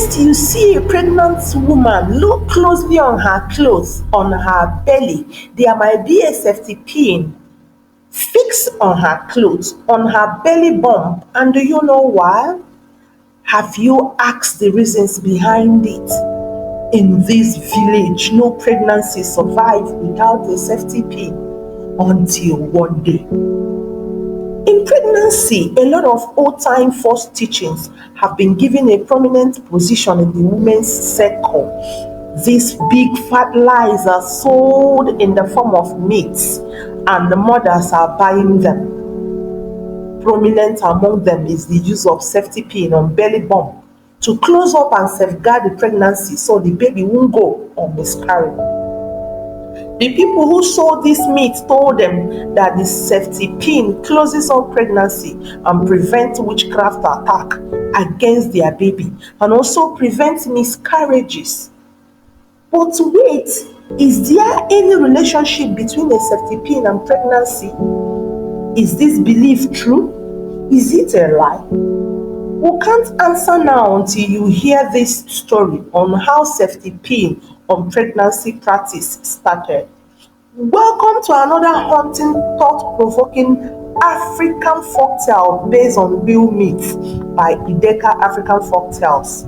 Next, you see a pregnant woman. Look closely on her clothes, on her belly. There might be a safety pin fixed on her clothes, on her belly bump. And do you know why? Have you asked the reasons behind it? In this village, no pregnancy survived without a safety pin until one day. In pregnancy, a lot of old-time false teachings have been given a prominent position in the women's circle. These big fat lies are sold in the form of meats, and the mothers are buying them. Prominent among them is the use of safety pin on belly bump to close up and safeguard the pregnancy so the baby won't go or miscarry. The people who sold this meat told them that the safety pin closes up pregnancy and prevents witchcraft attack against their baby and also prevents miscarriages. But wait, is there any relationship between a safety pin and pregnancy? Is this belief true? Is it a lie? We can't answer now until you hear this story on how safety pin on pregnancy practice started. Welcome to another haunting, thought-provoking African folktale based on real myths by Ideka African Folktales.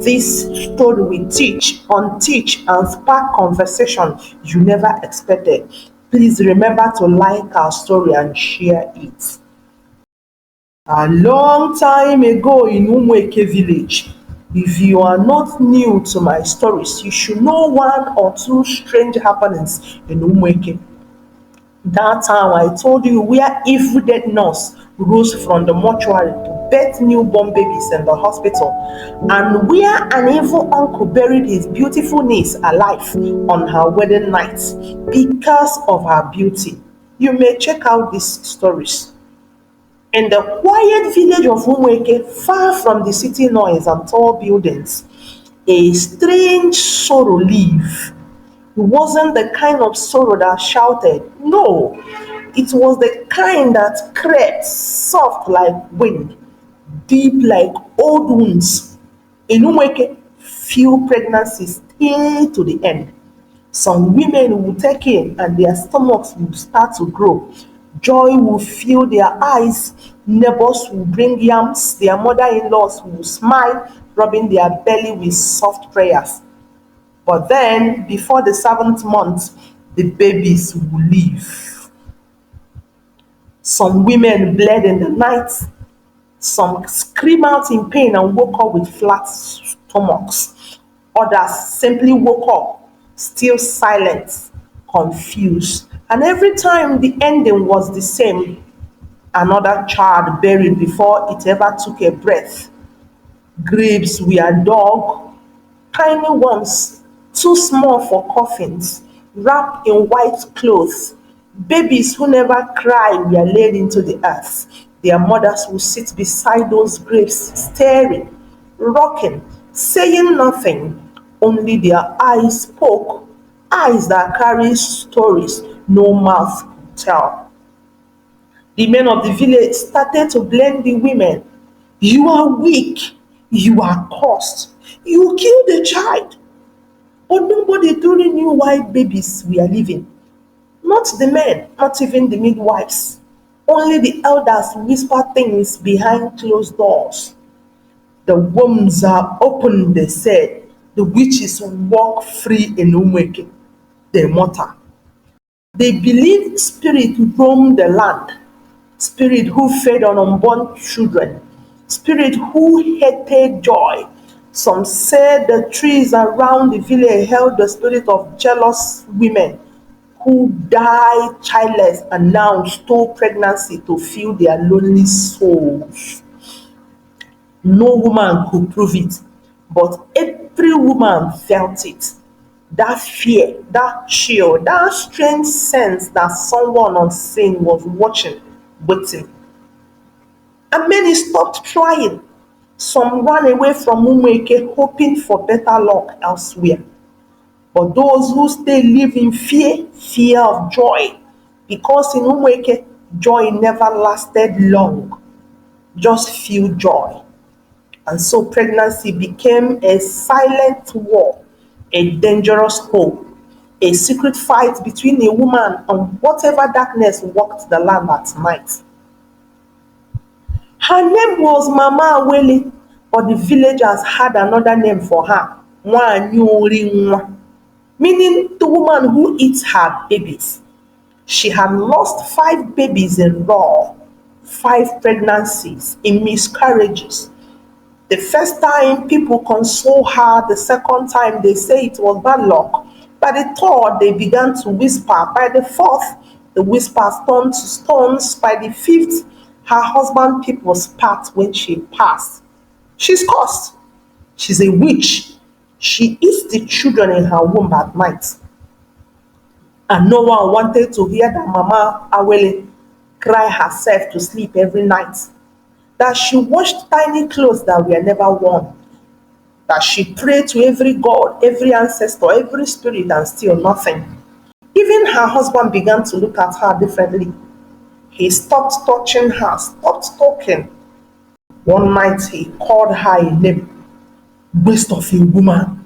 This story will teach, unteach, and spark conversation you never expected. Please remember to like our story and share it. A long time ago in Umweke village, if you are not new to my stories, you should know one or two strange happenings in Umweke. That time I told you where every dead nurse rose from the mortuary to birth newborn babies in the hospital, and where an evil uncle buried his beautiful niece alive on her wedding night because of her beauty. You may check out these stories. In the quiet village of Umweke, far from the city noise and tall buildings, a strange sorrow lived. It wasn't the kind of sorrow that shouted. No, it was the kind that crept soft like wind, deep like old wounds. In Umweke, few pregnancies stay to the end. Some women will take in and their stomachs will start to grow. Joy will fill their eyes. Neighbors will bring yams. Their mother-in-laws will smile, rubbing their belly with soft prayers. But then, before the 7th month, the babies will leave. Some women bled in the night. Some scream out in pain and woke up with flat stomachs. Others simply woke up, still silent, confused. And every time the ending was the same. Another child buried before it ever took a breath. Graves were dug, tiny ones, too small for coffins, wrapped in white clothes. Babies who never cry were laid into the earth. Their mothers would sit beside those graves, staring, rocking, saying nothing. Only their eyes spoke, eyes that carry stories no mouth could tell. The men of the village started to blame the women. You are weak. You are cursed. You killed the child. But nobody truly knew why babies were living. Not the men, not even the midwives. Only the elders whispered things behind closed doors. The wombs are open, they said. The witches walk free in Umweke, the mortar. They believed spirit roamed the land, spirit who fed on unborn children, spirit who hated joy. Some said the trees around the village held the spirit of jealous women who died childless and now stole pregnancy to fill their lonely souls. No woman could prove it, but every woman felt it. That fear, that chill, that strange sense that someone unseen was watching, waiting. And many stopped trying. Some ran away from Umweke hoping for better luck elsewhere. But those who stayed live in fear, fear of joy. Because in Umweke, joy never lasted long. Just few joy. And so pregnancy became a silent war, a dangerous hope, a secret fight between a woman and whatever darkness walked the land at night. Her name was Mama Awele, but the villagers had another name for her, Nwanyorinwa, meaning the woman who eats her babies. She had lost 5 babies in raw, 5 pregnancies, in miscarriages. The first time people console her, the second time they say it was bad luck. By the third, they began to whisper. By the fourth, the whispers turned to stones. By the fifth, her husband people spat when she passed. She's cursed. She's a witch. She eats the children in her womb at night. And no one wanted to hear that Mama Awele cry herself to sleep every night. That she washed tiny clothes that were never worn. That she prayed to every god, every ancestor, every spirit, and still nothing. Even her husband began to look at her differently. He stopped touching her, stopped talking. One night he called her a name, waste of a woman.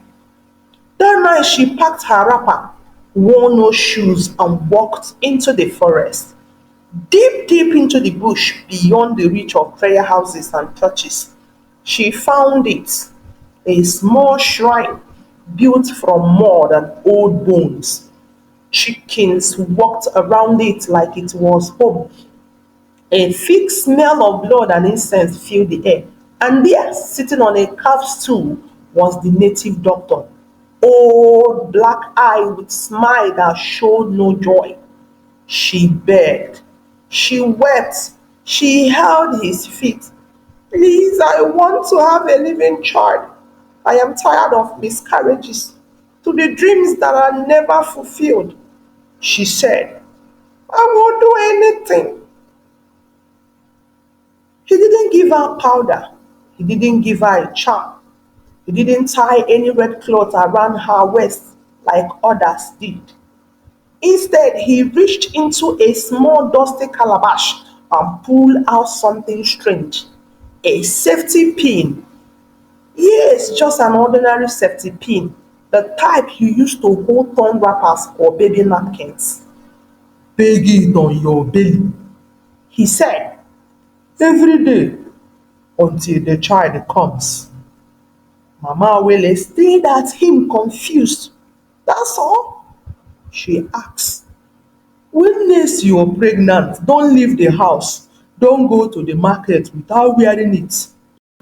That night she packed her wrapper, wore no shoes, and walked into the forest, deep, deep into the bush beyond the reach of prayer houses and churches. She found it, a small shrine built from mud and old bones. Chickens walked around it like it was home. A thick smell of blood and incense filled the air. And there, sitting on a carved stool, was the native doctor. Old, black eye with smile that showed no joy. She begged. She wept. She held his feet. Please, I want to have a living child. I am tired of miscarriages, to the dreams that are never fulfilled. She said, I will do anything. He didn't give her powder. He didn't give her a charm. He didn't tie any red cloth around her waist like others did. Instead, he reached into a small dusty calabash and pulled out something strange. A safety pin. Yes, just an ordinary safety pin, the type you used to hold thumb wrappers or baby napkins. Peg it on your belly, he said, every day until the child comes. Mama Wele stared at him confused. That's all? She asked. When next you're pregnant, don't leave the house. Don't go to the market without wearing it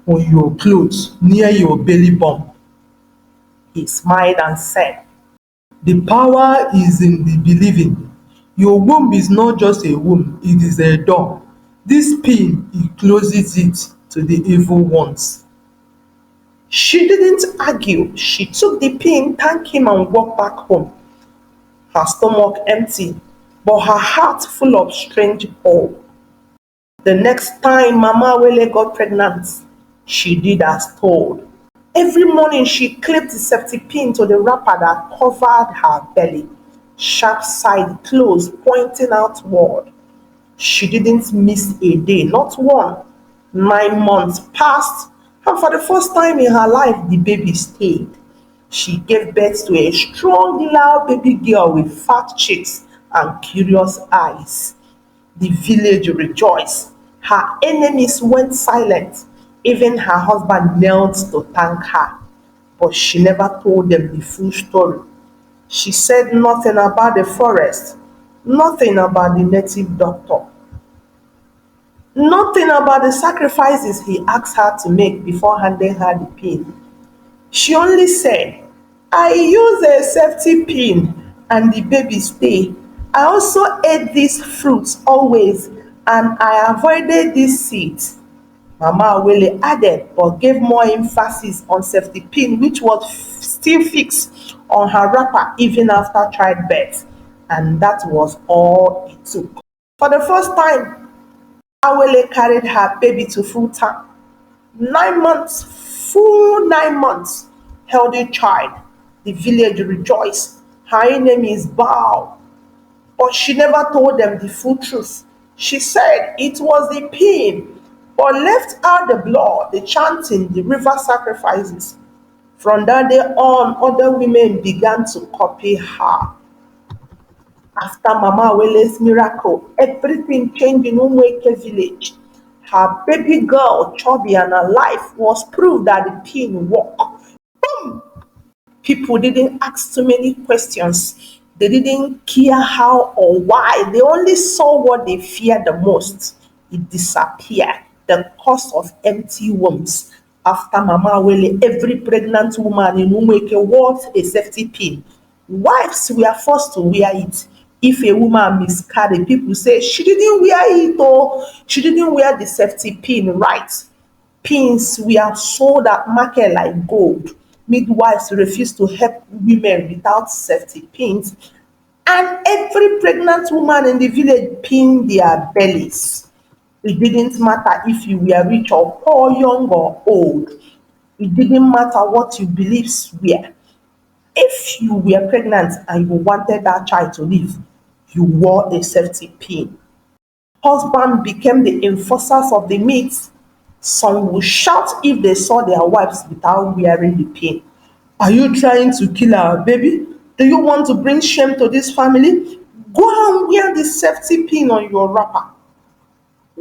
on your clothes near your belly bump. He smiled and said, the power is in the believing. Your womb is not just a womb, it is a door. This pin, it closes it to the evil ones. She didn't argue. She took the pin, thanked him, and walked back home. Her stomach empty, but her heart full of strange hope. The next time Mama Wele got pregnant, she did as told. Every morning she clipped the safety pin to the wrapper that covered her belly, sharp side closed, pointing outward. She didn't miss a day, not one. 9 months passed, and for the first time in her life, the baby stayed. She gave birth to a strong, loud baby girl with fat cheeks and curious eyes. The village rejoiced. Her enemies went silent. Even her husband knelt to thank her. But she never told them the full story. She said nothing about the forest, nothing about the native doctor, nothing about the sacrifices he asked her to make before handing her the pin. She only said, I use a safety pin and the baby stay. I also ate these fruits always and I avoided these seeds. Mama Wele added but gave more emphasis on safety pin which was still fixed on her wrapper even after childbirth. And that was all it took. For the first time, Awele carried her baby to full term. 9 months, full 9 months, healthy child. The village rejoiced. Her enemies bowed. But she never told them the full truth. She said it was the pain, but left out the blood, the chanting, the river sacrifices. From that day on, other women began to copy her. After Mama Wele's miracle, everything changed in Umweke village. Her baby girl, chubby and alive, was proof that the pin worked. People didn't ask too many questions. They didn't care how or why. They only saw what they feared the most. It disappeared. The cause of empty wombs. After Mama Wele, every pregnant woman in Umweke wore a safety pin. Wives were forced to wear it. If a woman miscarried, people say she didn't wear it or she didn't wear the safety pin right. Pins were sold at market like gold. Midwives refused to help women without safety pins. And every pregnant woman in the village pinned their bellies. It didn't matter if you were rich or poor, young or old. It didn't matter what your beliefs were. If you were pregnant and you wanted that child to live, you wore a safety pin. Husbands became the enforcers of the myth. Some would shout if they saw their wives without wearing the pin. Are you trying to kill our baby? Do you want to bring shame to this family? Go and wear the safety pin on your wrapper.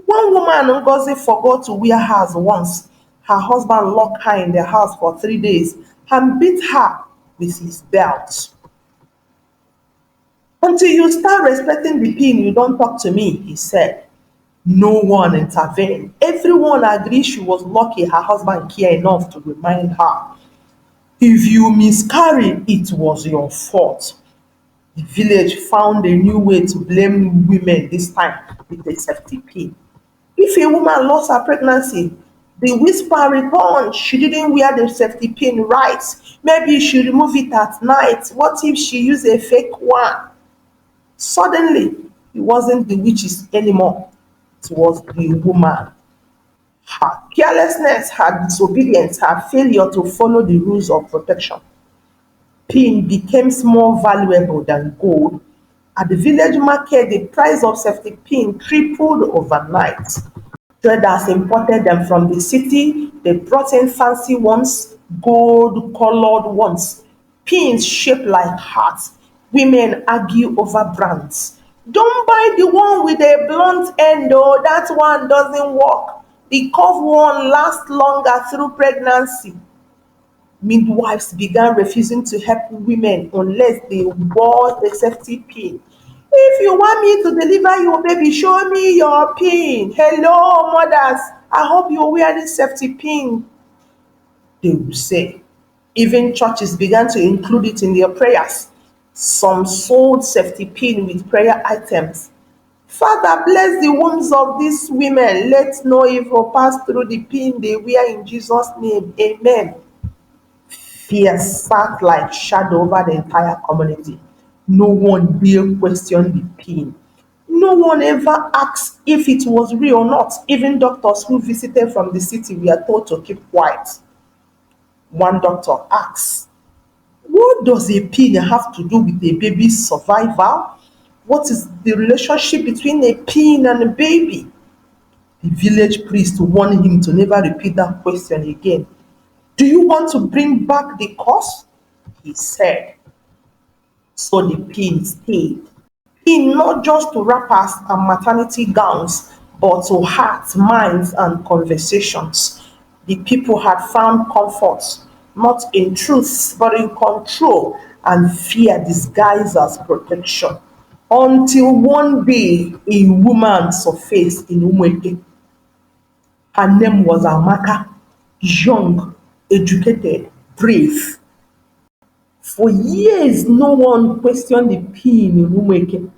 One woman, Ngozi, forgot to wear hers once. Her husband locked her in the house for 3 days and beat her with his belt. Until you start respecting the pin, you don't talk to me, he said. No one intervened. Everyone agreed she was lucky her husband cared enough to remind her. If you miscarried, it was your fault. The village found a new way to blame women, this time with a safety pin. If a woman lost her pregnancy, the whisper returned she didn't wear the safety pin right. Maybe she removed it at night. What if she used a fake one? Suddenly, it wasn't the witches anymore. It was the woman. Her carelessness, her disobedience, her failure to follow the rules of protection. Pin became more valuable than gold. At the village market, the price of safety pin tripled overnight. Traders imported them from the city. They brought in fancy ones, gold colored ones, pins shaped like hearts. Women argue over brands. Don't buy the one with a blunt end, oh, that one doesn't work. The curved one lasts longer through pregnancy. Midwives began refusing to help women unless they wore the safety pin. If you want me to deliver your baby, show me your pin. Hello, mothers. I hope you wear this safety pin, they will say. Even churches began to include it in their prayers. Some sold safety pin with prayer items. Father, bless the wombs of these women. Let no evil pass through the pin they wear in Jesus' name. Amen. Fear sat like shadow over the entire community. No one dare question the pin. No one ever asked if it was real or not. Even doctors who visited from the city were told to keep quiet. One doctor asked, what does a pin have to do with a baby's survival? What is the relationship between a pin and a baby? The village priest warned him to never repeat that question again. Do you want to bring back the curse? He said. So the pin stayed. Pin not just to wrappers and maternity gowns, but to hearts, minds, and conversations. The people had found comfort, not in truth, but in control and fear disguised as protection. Until one day, a woman surfaced in Umweke. Her name was Amaka, young, educated, brave. For years, no one questioned the pin in Umweke.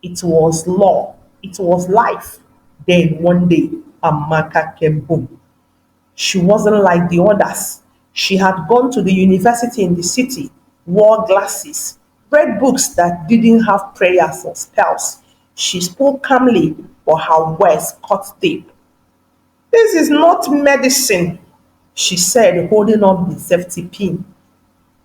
It was law, it was life. Then one day, Amaka came home. She wasn't like the others. She had gone to the university in the city, wore glasses, read books that didn't have prayers or spells. She spoke calmly, but her words cut deep. This is not medicine, she said, holding up the safety pin.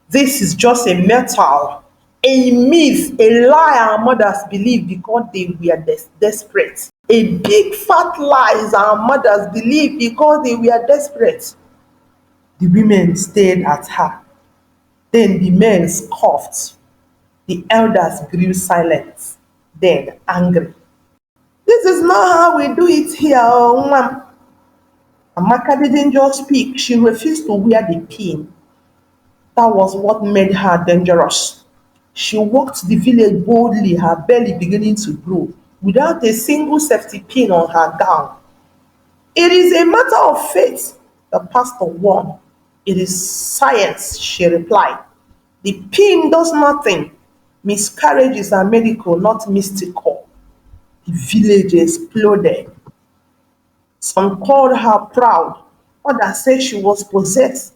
This is just a metal, a myth, a lie our mothers believed because they were desperate. A big fat lies our mothers believed because they were desperate. The women stared at her. Then the men scoffed. The elders grew silent, then angry. This is not how we do it here, oh, ma'am. Amaka didn't just speak, she refused to wear the pin. That was what made her dangerous. She walked the village boldly, her belly beginning to grow, without a single safety pin on her gown. It is a matter of faith, the pastor warned. It is science, she replied. The pin does nothing. Miscarriages are medical, not mystical. The village exploded. Some called her proud, others said she was possessed.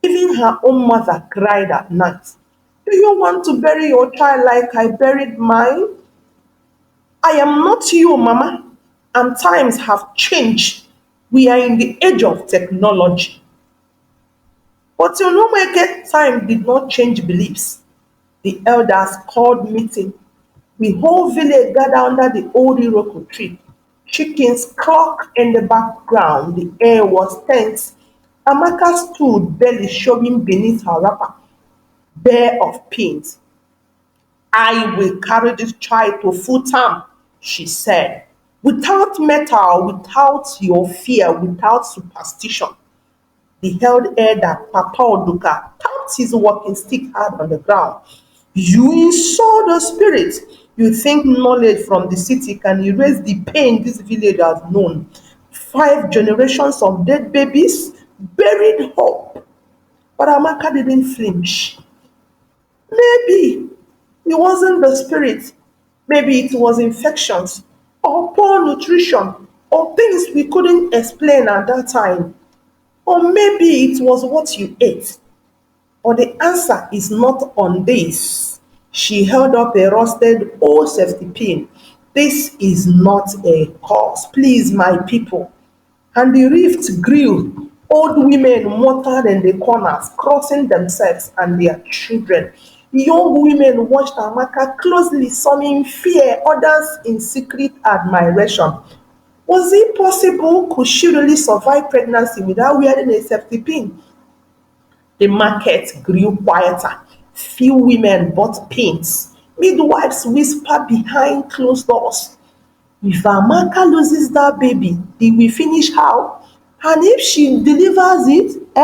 Even her own mother cried at night. Do you want to bury your child like I buried mine? I am not you, Mama. And times have changed. We are in the age of technology. But you know, my time did not change beliefs. The elders called meeting. The whole village gathered under the old Iroko tree. Chickens clucked in the background. The air was tense. Amaka stood barely showing beneath her wrapper, bare of pins. I will carry this child to full term, she said, without metal, without your fear, without superstition. The held elder, Papa Oduka, tapped his walking stick hard on the ground. You insult the spirit. You think knowledge from the city can erase the pain this village has known. 5 generations of dead babies, buried hope. But Amaka didn't flinch. Maybe it wasn't the spirit. Maybe it was infections or poor nutrition or things we couldn't explain at that time. Or maybe it was what you ate. Or the answer is not on this. She held up a rusted old safety pin. This is not a cause. Please, my people. And the rift grew. Old women muttered in the corners, crossing themselves and their children. Young women watched Amaka closely, some in fear, others in secret admiration. Was it possible? Could she really survive pregnancy without wearing a safety pin? The market grew quieter. Few women bought pins. Midwives whispered behind closed doors. If Amaka loses that baby, did we finish how? And if she delivers it,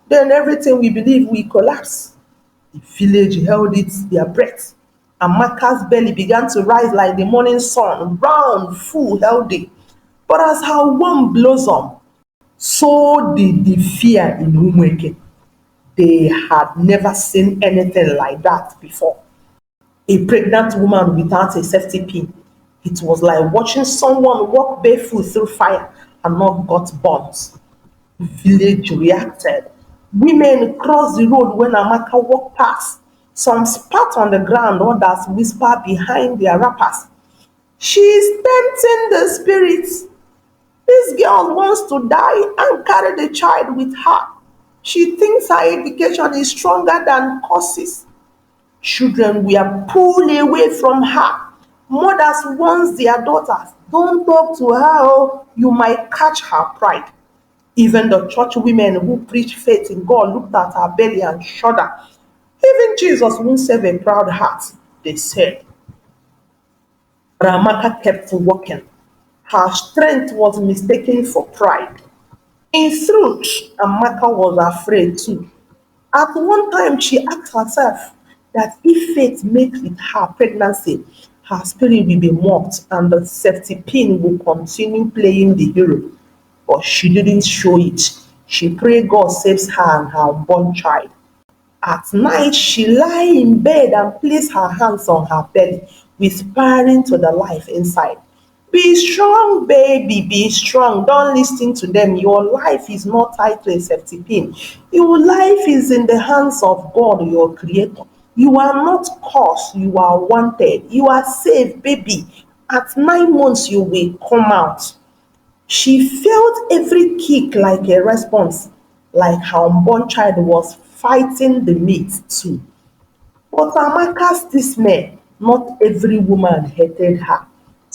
then everything we believe will collapse. The village held its their breath. Amaka's belly began to rise like the morning sun, round, full, healthy. But as her womb blossomed, so did the fear in Umweke. They had never seen anything like that before. A pregnant woman without a safety pin. It was like watching someone walk barefoot through fire and not got burns. The village reacted. Women crossed the road when Amaka walked past. Some spat on the ground, others whispered behind their wrappers. She is tempting the spirits. This girl wants to die and carry the child with her. She thinks her education is stronger than curses. Children were pulled away from her. Mothers warned their daughters, don't talk to her, oh, you might catch her pride. Even the church women who preached faith in God looked at her belly and shuddered. Even Jesus won't save a proud heart, they said. Ramaka kept walking. Her strength was mistaken for pride. In truth, Amaka was afraid too. At one time, she asked herself that if faith makes with her pregnancy, her spirit will be mocked and the safety pin will continue playing the hero. But she didn't show it. She prayed God saves her and her unborn child. At night, she lie in bed and place her hands on her belly, whispering to the life inside. Be strong, baby, be strong. Don't listen to them. Your life is not tied to a safety pin. Your life is in the hands of God, your creator. You are not cursed, you are wanted. You are safe, baby. At 9 months, you will come out. She felt every kick like a response, like her unborn child was fighting the meat too. But Amaka's dismay, not every woman hated her.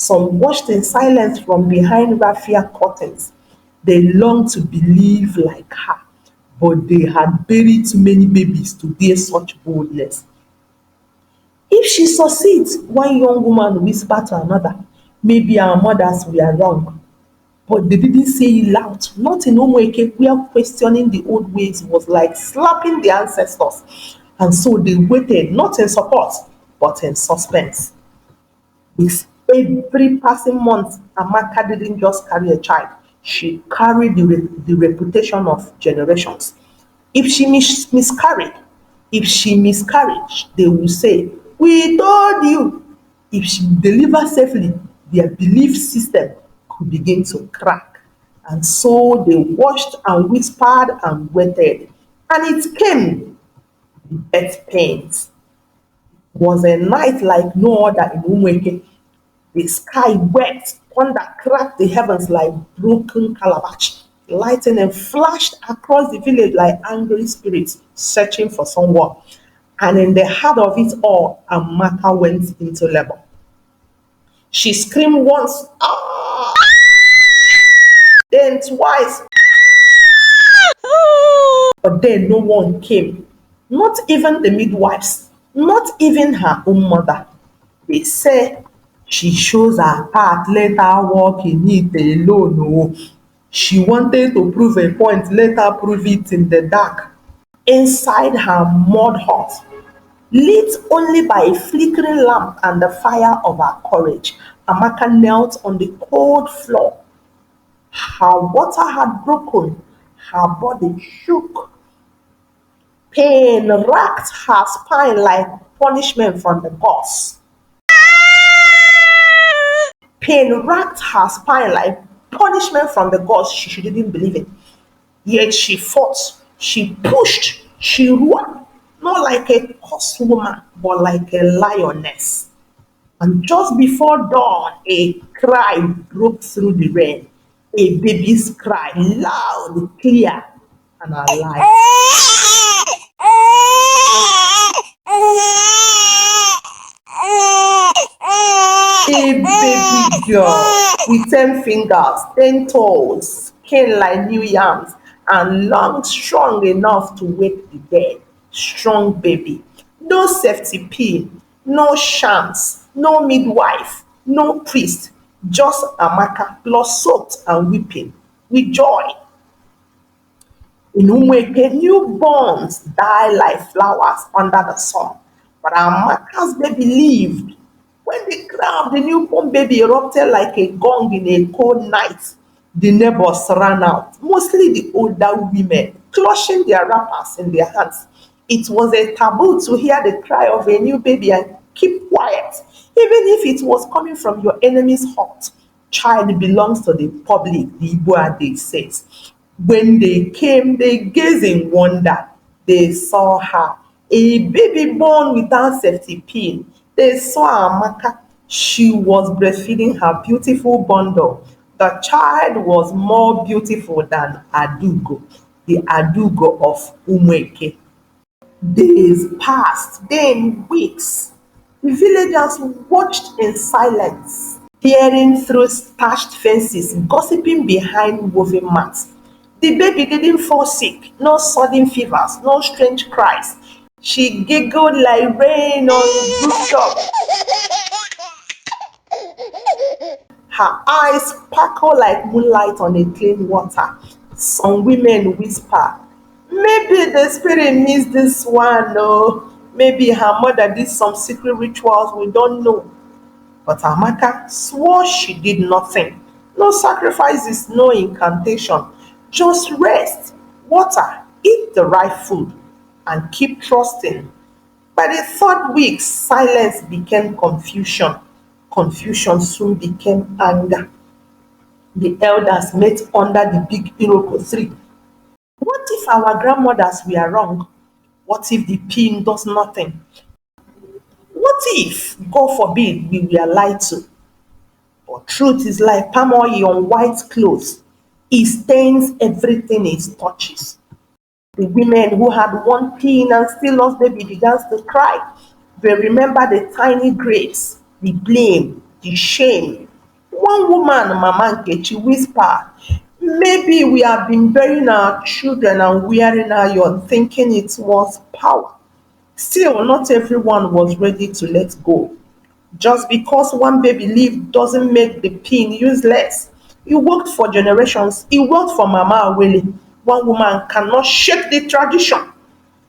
Some watched in silence from behind raffia curtains. They longed to believe like her, but they had buried too many babies to dare such boldness. If she succeeds, one young woman whispered to another, maybe our mothers were wrong. But they didn't say it loud, not in Omoeke, where questioning the old ways was like slapping the ancestors. And so they waited, not in support, but in suspense. With every passing month, Amaka didn't just carry a child, she carried the reputation of generations. If she miscarried, if she miscarried, they will say, we told you. If she delivered safely, their belief system could begin to crack. And so they watched and whispered and waited. And it came, birth pains. Was a night like no other in Umweke. The sky wept, thunder cracked the heavens like broken calabash. Lightning flashed across the village like angry spirits searching for someone. And in the heart of it all, Amaka went into labor. She screamed once, ah, then twice, but then no one came. Not even the midwives, not even her own mother. They say she shows her path, let her walk in it alone. Oh. She wanted to prove a point, let her prove it in the dark. Inside her mud hut, lit only by a flickering lamp and the fire of her courage, Amaka knelt on the cold floor. Her water had broken, her body shook. Pain racked her spine like punishment from the gods. Pain racked her spine like punishment from the gods. She didn't believe it. Yet she fought, she pushed, she ran, not like a cursed woman, but like a lioness. And just before dawn, a cry broke through the rain. A baby's cry, loud, clear, and alive. A baby girl with 10 fingers, 10 toes, skin like new yams, and lungs strong enough to wake the dead. Strong baby. No safety pin, no shams, no midwife, no priest, just Amaka, plus soaked and weeping with joy. In Umweke, newborns die like flowers under the sun. But Amaka's baby lived. When the cry of the newborn baby erupted like a gong in a cold night, the neighbors ran out, mostly the older women, clutching their wrappers in their hands. It was a taboo to hear the cry of a new baby and keep quiet, even if it was coming from your enemy's heart. Child belongs to the public, the Igbo adage says. When they came, they gazed in wonder. They saw her, a baby born without safety pin. They saw Amaka. She was breastfeeding her beautiful bundle. The child was more beautiful than Adugo, the Adugo of Umweke. Days passed, then weeks. The villagers watched in silence, peering through thatched fences, gossiping behind woven mats. The baby didn't fall sick, no sudden fevers, no strange cries. She giggled like rain on rooftop. Her eyes sparkle like moonlight on a clean water. Some women whisper, maybe the spirit missed this one, or maybe her mother did some secret rituals we don't know. But Amaka swore she did nothing. No sacrifices, no incantation. Just rest, water, eat the right food, and keep trusting. By the third week, silence became confusion. Confusion soon became anger. The elders met under the big Iroko tree. What if our grandmothers were wrong? What if the pin does nothing? What if, God forbid, we were lied to? But truth is like palm oil on white clothes. It stains everything it touches. The women who had one pin and still lost baby began to cry. They remember the tiny graves, the blame, the shame, One woman, Mama Nkechi, whispered, maybe we have been burying our children and wearing iron, thinking it was power. Still, not everyone was ready to let go. Just because one baby lived doesn't make the pin useless. It worked for generations. It worked for Mama Awele. One woman cannot shake the tradition.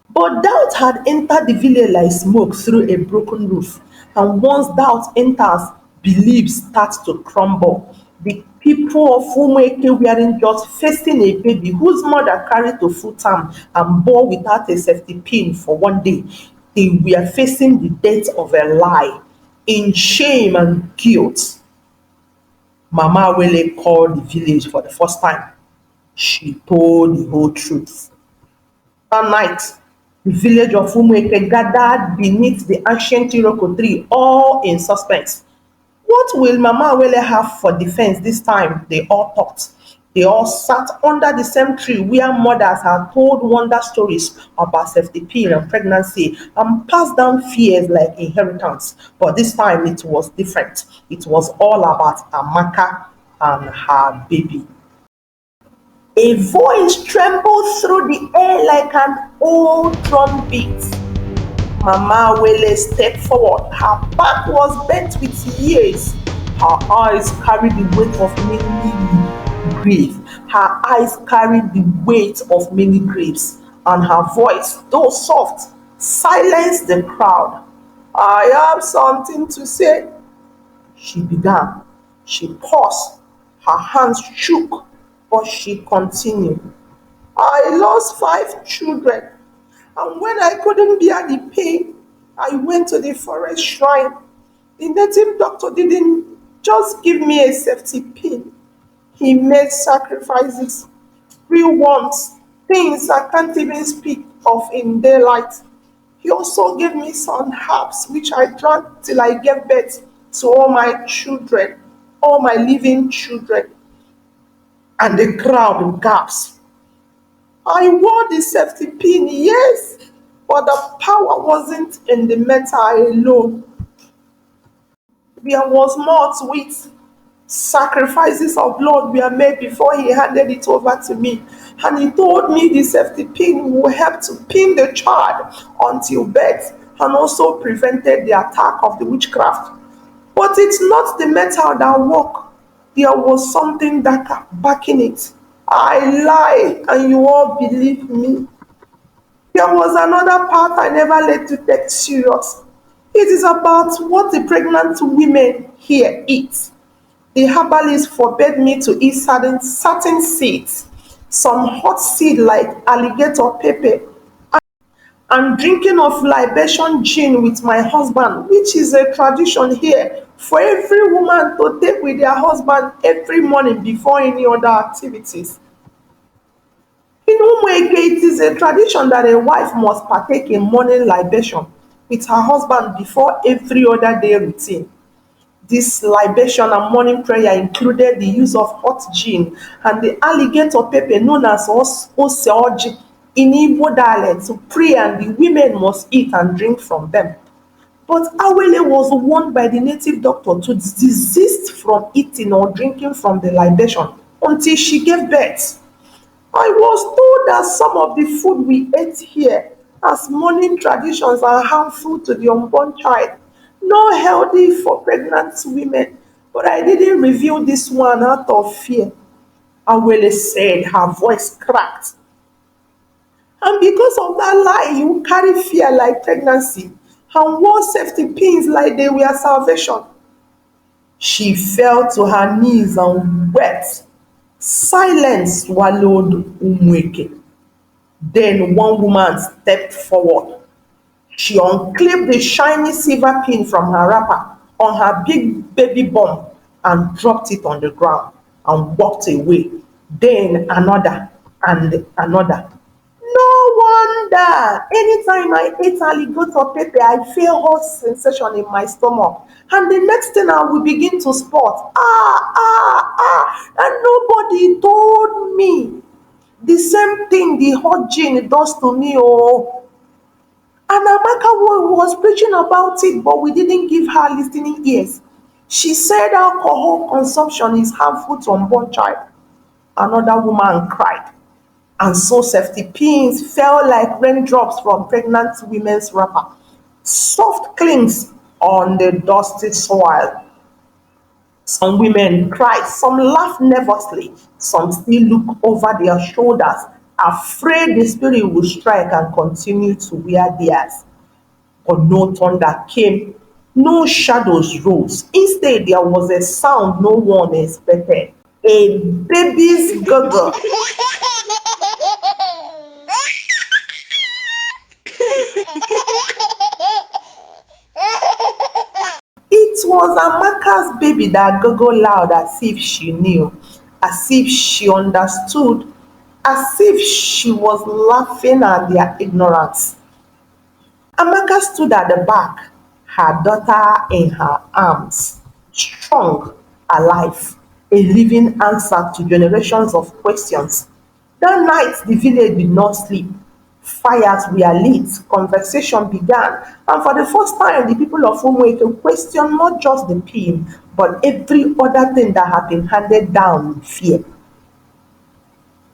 But doubt had entered the village like smoke through a broken roof. And once doubt enters, belief starts to crumble. The people of Umueke weren't just facing a baby whose mother carried to full term and bore without a safety pin for one day. They were facing the death of a lie. In shame and guilt, Mama Wele called the village for the first time. She told the whole truth. That night, the village of Umueke gathered beneath the ancient Iroko tree, all in suspense. What will Mama Awele have for defense this time? They all thought. They all sat under the same tree where mothers had told wonder stories about safety pill and pregnancy and passed down fears like inheritance. But this time it was different. It was all about Amaka and her baby. A voice trembled through the air like an old drum beat. Mama Wele stepped forward. Her back was bent with years. Her eyes carried the weight of many grief. Her eyes carried the weight of many griefs. And her voice, though soft, silenced the crowd. I have something to say, she began. She paused. Her hands shook, but she continued. I lost 5 children. And when I couldn't bear the pain, I went to the forest shrine. The native doctor didn't just give me a safety pin. He made sacrifices, real ones, things I can't even speak of in daylight. He also gave me some herbs which I drank till I gave birth to all my children, all my living children. And the crowd gasped. I wore the safety pin, yes, but the power wasn't in the metal alone. There was more to it. Sacrifices of blood were made before he handed it over to me. And he told me the safety pin will help to pin the child until birth and also prevented the attack of the witchcraft. But it's not the metal that worked. There was something darker backing it. I lie and you all believe me. There was another part I never let you take serious. It is about what the pregnant women here eat. The herbalist forbade me to eat certain seeds, some hot seed like alligator pepper, and drinking of libation gin with my husband, which is a tradition here for every woman to take with their husband every morning before any other activities. In Umueke, it is a tradition that a wife must partake in morning libation with her husband before every other day routine. This libation and morning prayer included the use of hot gin and the alligator pepper known as oseoji in Igbo dialect to pray, and the women must eat and drink from them. But Awele was warned by the native doctor to desist from eating or drinking from the libation until she gave birth. I was told that some of the food we ate here as morning traditions are harmful to the unborn child, not healthy for pregnant women. But I didn't reveal this one out of fear. Awele said, her voice cracked. And because of that lie, you carry fear like pregnancy and wore safety pins like they were salvation. She fell to her knees and wept. Silence swallowed Umweke. Then one woman stepped forward. She unclipped the shiny silver pin from her wrapper on her big baby bump and dropped it on the ground and walked away. Then another and another. No wonder. Anytime I ate alligator pepper, I feel hot sensation in my stomach. And the next thing I will begin to spot. And nobody told me. The same thing the hot gin does to me. Oh. And Amaka was preaching about it, but we didn't give her listening ears. She said alcohol consumption is harmful to unborn child. Another woman cried. And so safety pins fell like raindrops from pregnant women's wrapper. Soft clings on the dusty soil. Some women cried, some laughed nervously, some still looked over their shoulders, afraid the spirit would strike and continue to wear theirs. But no thunder came, no shadows rose. Instead, there was a sound no one expected, a baby's gurgle. It was Amaka's baby that gurgled loud as if she knew, as if she understood, as if she was laughing at their ignorance. Amaka stood at the back, her daughter in her arms, strong, alive, a living answer to generations of questions. That night, the village did not sleep. Fires were lit, conversation began, and for the first time, the people of Umueke questioned not just the pain, but every other thing that had been handed down with fear.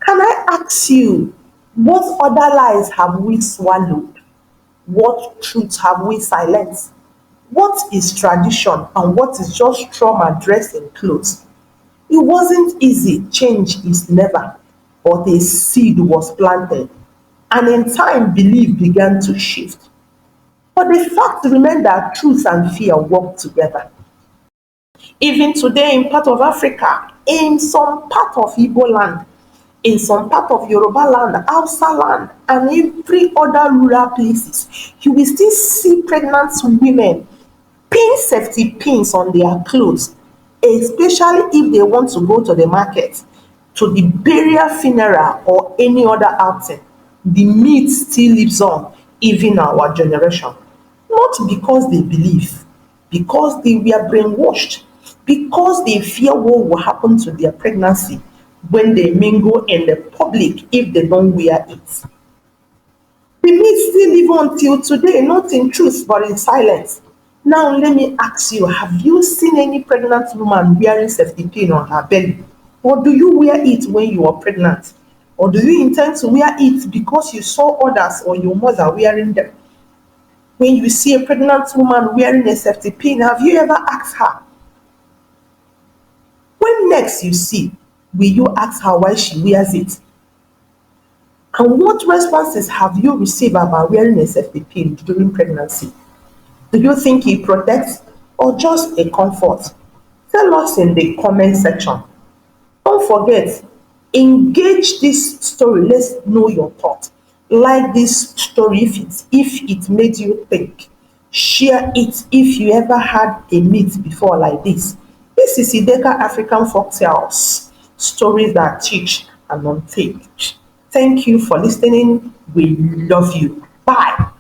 Can I ask you, what other lies have we swallowed? What truths have we silenced? What is tradition and what is just trauma dressed in clothes? It wasn't easy, change is never, but a seed was planted, and in time, belief began to shift. But the fact remained that truth and fear work together. Even today, in part of Africa, in some part of Igbo land, in some part of Yoruba land, Hausa land, and every other rural places, you will still see pregnant women pin safety pins on their clothes, especially if they want to go to the market, to the burial, funeral, or any other outing. The myth still lives on, even our generation. Not because they believe, because they were brainwashed, because they fear what will happen to their pregnancy when they mingle in the public if they don't wear it. The myth still live until today, not in truth but in silence. Now let me ask you, have you seen any pregnant woman wearing safety pin on her belly? Or do you wear it when you are pregnant? Or do you intend to wear it because you saw others or your mother wearing them? When you see a pregnant woman wearing a safety pin, have you ever asked her? When next you see, will you ask her why she wears it? And what responses have you received about wearing a safety pin during pregnancy? Do you think it protects or just a comfort? Tell us in the comment section. Don't forget, engage this story. Let's know your thought. Like this story if it made you think. Share it if you ever had a myth before like this. This is Ideka African Folktales, stories that teach and unteach. Thank you for listening. We love you. Bye.